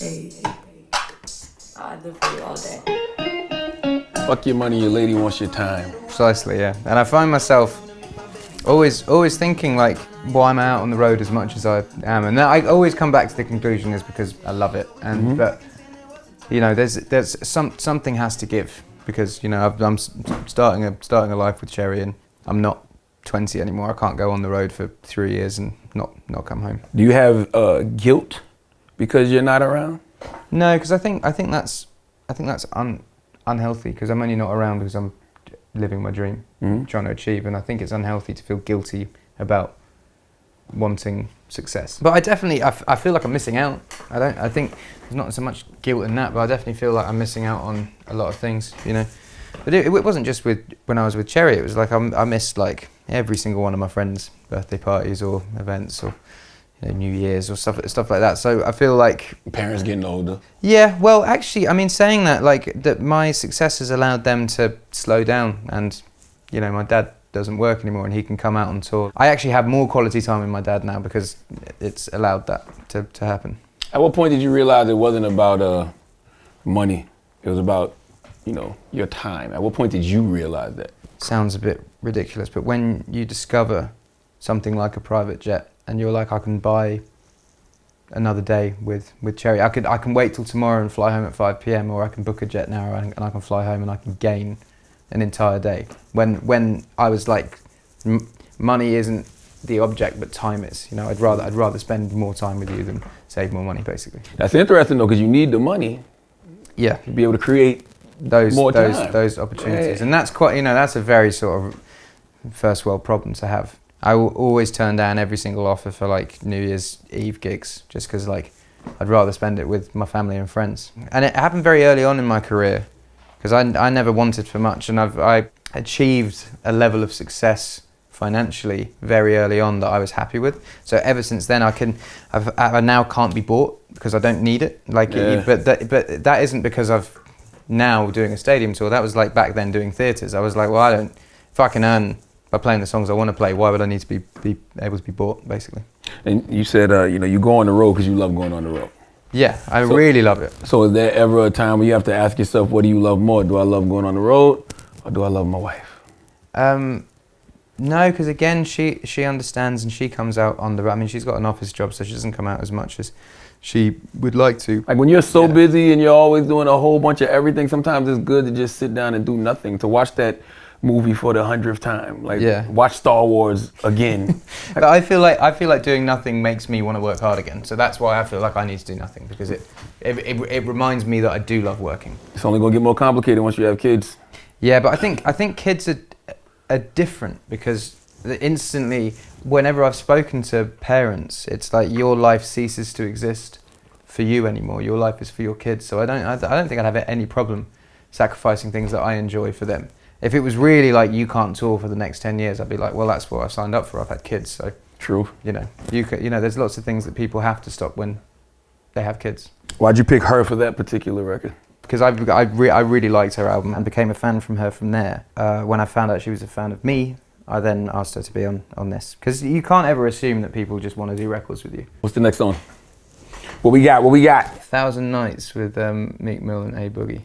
Hey, I live for you all day. Fuck your money, your lady wants your time. Precisely, yeah. And I find myself always thinking like, why am I out on the road as much as I am? And I always come back to the conclusion is because I love it. And but you know, there's something has to give because you know I'm starting a life with Cherry and I'm not 20 anymore. I can't go on the road for 3 years and not come home. Do you have guilt because you're not around? No, because I think that's unhealthy because I'm only not around because I'm living my dream, trying to achieve, and I think it's unhealthy to feel guilty about wanting success. But I definitely I feel like I'm missing out. I think there's not so much guilt in that, but I definitely feel like I'm missing out on a lot of things, you know. But it wasn't just when I was with Cherry. It was like I missed like every single one of my friends' birthday parties or events or you know, New Year's or stuff like that. So I feel like Parents getting older. Yeah, well, actually, I mean, saying that, like, that my success has allowed them to slow down, and you know, my dad doesn't work anymore, and he can come out on tour. I actually have more quality time with my dad now because it's allowed that to happen. At what point did you realize it wasn't about money? It was about, you know, your time. At what point did you realize that? Sounds a bit ridiculous, but when you discover something like a private jet, and you're like, I can buy another day with Cherry. I can wait till tomorrow and fly home at 5 p.m. or I can book a jet now and I can fly home and I can gain an entire day. When I was like, money isn't the object, but time is. You know, I'd rather spend more time with you than save more money, basically. That's interesting though, because you need the money. Yeah. To be able to create those opportunities, right. And that's quite, you know, that's a very sort of first world problem to have. I will always turn down every single offer for like New Year's Eve gigs just because like I'd rather spend it with my family and friends. And it happened very early on in my career because I never wanted for much, and I achieved a level of success financially very early on that I was happy with. So ever since then I now can't be bought because I don't need it. Like, yeah. But that isn't because I've now doing a stadium tour. That was like back then doing theatres. I was like, well, if I can earn by playing the songs I want to play, why would I need to be able to be bought, basically? And you said, you know, you go on the road because you love going on the road. Yeah, I really love it. So is there ever a time where you have to ask yourself, what do you love more? Do I love going on the road or do I love my wife? No, because again, she understands and she comes out on the road. I mean, she's got an office job, so she doesn't come out as much as she would like to. Like when you're so busy and you're always doing a whole bunch of everything, sometimes it's good to just sit down and do nothing, to watch that movie for the 100th time, like watch Star Wars again. But I feel like doing nothing makes me want to work hard again. So that's why I feel like I need to do nothing, because it reminds me that I do love working. It's only gonna get more complicated once you have kids. Yeah, but I think kids are different because instantly, whenever I've spoken to parents, it's like your life ceases to exist for you anymore. Your life is for your kids. So I don't think I'd have any problem sacrificing things that I enjoy for them. If it was really like you can't tour for the next 10 years, I'd be like, well, that's what I signed up for. I've had kids, so true. You know, there's lots of things that people have to stop when they have kids. Why'd you pick her for that particular record? Because I really liked her album and became a fan from her from there. When I found out she was a fan of me, I then asked her to be on this. Because you can't ever assume that people just want to do records with you. What's the next song? What we got? 1,000 Nights with Meek Mill and A Boogie.